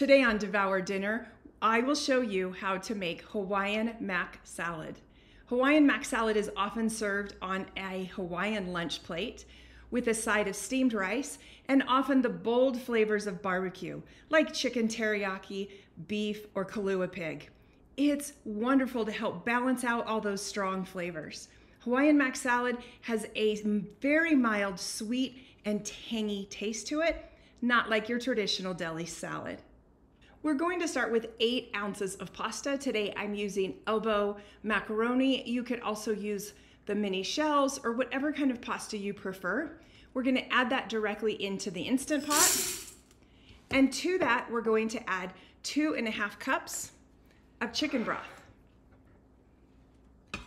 Today on Devour Dinner, I will show you how to make Hawaiian Mac Salad. Hawaiian Mac Salad is often served on a Hawaiian lunch plate with a side of steamed rice and often the bold flavors of barbecue, like chicken teriyaki, beef, or Kalua pig. It's wonderful to help balance out all those strong flavors. Hawaiian Mac Salad has a very mild, sweet, and tangy taste to it, not like your traditional deli salad. We're going to start with 8 ounces of pasta. Today I'm using elbow macaroni. You could also use the mini shells or whatever kind of pasta you prefer. We're going to add that directly into the Instant Pot. And to that, we're going to add 2.5 cups of chicken broth.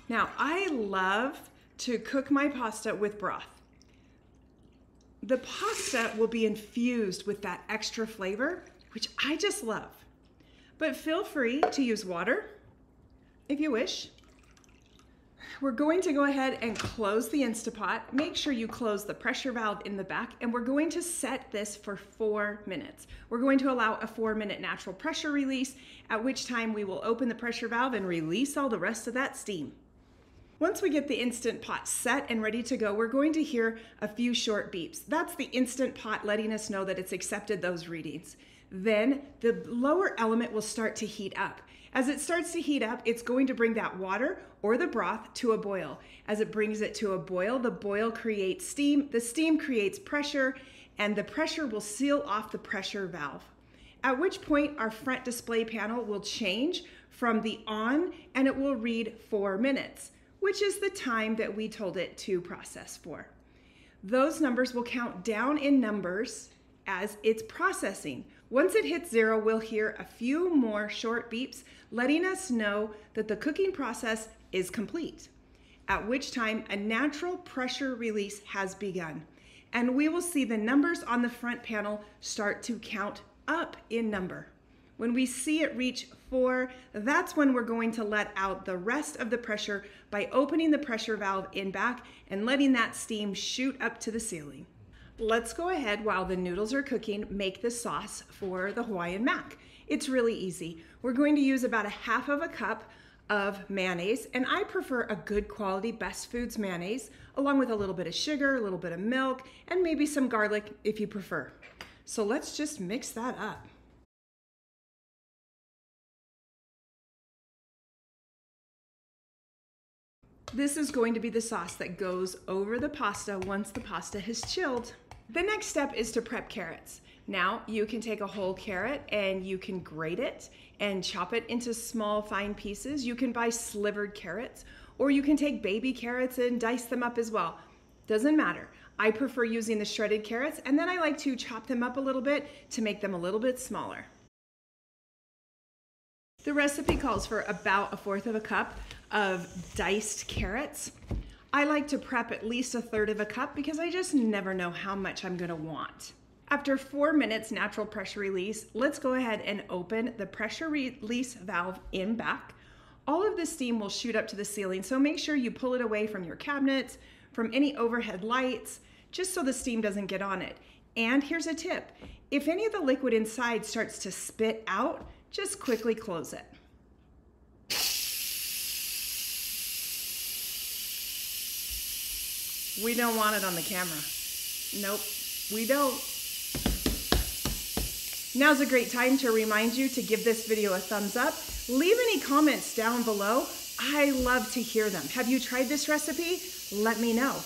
Now, I love to cook my pasta with broth. The pasta will be infused with that extra flavor, which I just love. But feel free to use water if you wish. We're going to go ahead and close the Instant Pot. Make sure you close the pressure valve in the back, and we're going to set this for 4 minutes. We're going to allow a 4-minute natural pressure release, at which time we will open the pressure valve and release all the rest of that steam. Once we get the Instant Pot set and ready to go, we're going to hear a few short beeps. That's the Instant Pot letting us know that it's accepted those readings. Then the lower element will start to heat up. As it starts to heat up, it's going to bring that water or the broth to a boil. As it brings it to a boil, the boil creates steam, the steam creates pressure, and the pressure will seal off the pressure valve. At which point our front display panel will change from the on and it will read 4 minutes, which is the time that we told it to process for. Those numbers will count down in numbers as it's processing. Once it hits 0, we'll hear a few more short beeps letting us know that the cooking process is complete, at which time a natural pressure release has begun. And we will see the numbers on the front panel start to count up in number. When we see it reach 4, that's when we're going to let out the rest of the pressure by opening the pressure valve in back and letting that steam shoot up to the ceiling. Let's go ahead while the noodles are cooking, make the sauce for the Hawaiian Mac. It's really easy. We're going to use about 1/2 cup of mayonnaise, and I prefer a good quality Best Foods mayonnaise, along with a little bit of sugar, a little bit of milk, and maybe some garlic if you prefer. So let's just mix that up. This is going to be the sauce that goes over the pasta once the pasta has chilled. The next step is to prep carrots. Now you can take a whole carrot and you can grate it and chop it into small fine pieces. You can buy slivered carrots, or you can take baby carrots and dice them up as well. Doesn't matter. I prefer using the shredded carrots, and then I like to chop them up a little bit to make them a little bit smaller. The recipe calls for about 1/4 cup of diced carrots. I like to prep at least 1/3 cup because I just never know how much I'm gonna want. After 4 minutes natural pressure release, let's go ahead and open the pressure release valve in back. All of the steam will shoot up to the ceiling, so make sure you pull it away from your cabinets, from any overhead lights, just so the steam doesn't get on it. And here's a tip. If any of the liquid inside starts to spit out, just quickly close it. We don't want it on the camera. Nope, we don't. Now's a great time to remind you to give this video a thumbs up. Leave any comments down below. I love to hear them. Have you tried this recipe? Let me know.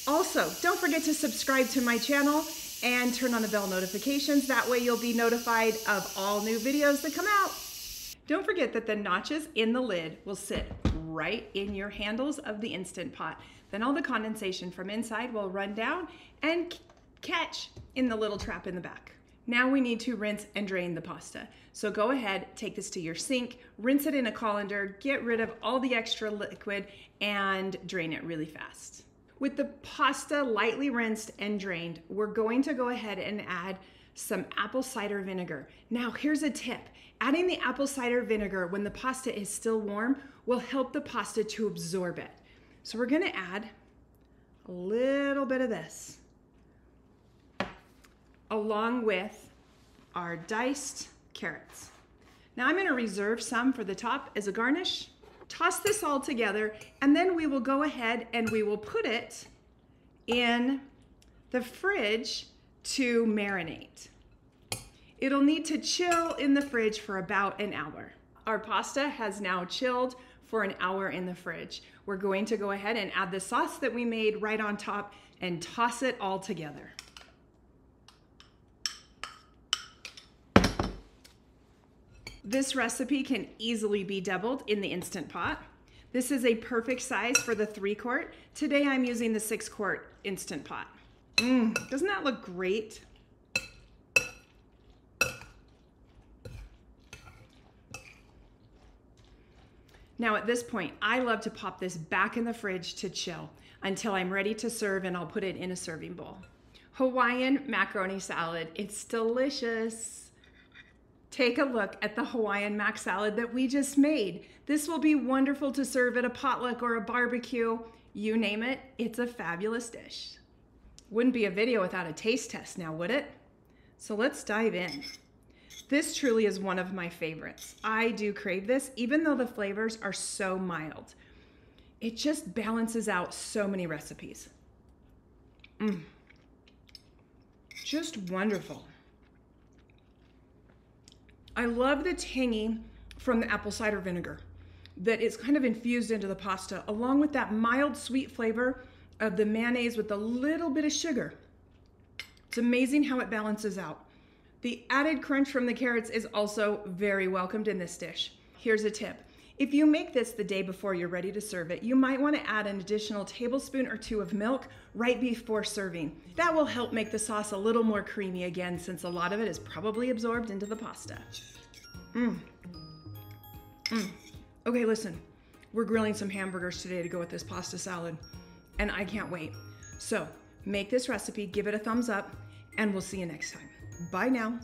Also, don't forget to subscribe to my channel and turn on the bell notifications. That way you'll be notified of all new videos that come out. Don't forget that the notches in the lid will sit right in your handles of the Instant Pot. Then all the condensation from inside will run down and catch in the little trap in the back. Now we need to rinse and drain the pasta. So go ahead, take this to your sink, rinse it in a colander, get rid of all the extra liquid, and drain it really fast. With the pasta lightly rinsed and drained, we're going to go ahead and add some apple cider vinegar. Now here's a tip. Adding the apple cider vinegar when the pasta is still warm will help the pasta to absorb it. So we're gonna add a little bit of this, along with our diced carrots. Now I'm gonna reserve some for the top as a garnish. Toss this all together, and then we will go ahead and we will put it in the fridge to marinate. It'll need to chill in the fridge for about an hour. Our pasta has now chilled for an hour in the fridge. We're going to go ahead and add the sauce that we made right on top and toss it all together. This recipe can easily be doubled in the Instant Pot. This is a perfect size for the 3-quart. Today I'm using the 6-quart Instant Pot. Doesn't that look great? Now at this point, I love to pop this back in the fridge to chill until I'm ready to serve, and I'll put it in a serving bowl. Hawaiian macaroni salad, it's delicious. Take a look at the Hawaiian Mac Salad that we just made. This will be wonderful to serve at a potluck or a barbecue. You name it, it's a fabulous dish. Wouldn't be a video without a taste test now, would it? So let's dive in. This truly is one of my favorites. I do crave this, even though the flavors are so mild. It just balances out so many recipes. Just wonderful. I love the tangy from the apple cider vinegar that is kind of infused into the pasta, along with that mild sweet flavor of the mayonnaise with a little bit of sugar. It's amazing how it balances out. The added crunch from the carrots is also very welcomed in this dish. Here's a tip. If you make this the day before you're ready to serve it, you might want to add an additional tablespoon or 2 of milk right before serving. That will help make the sauce a little more creamy again, since a lot of it is probably absorbed into the pasta. Okay, listen, we're grilling some hamburgers today to go with this pasta salad, and I can't wait. So make this recipe, give it a thumbs up, and we'll see you next time. Bye now.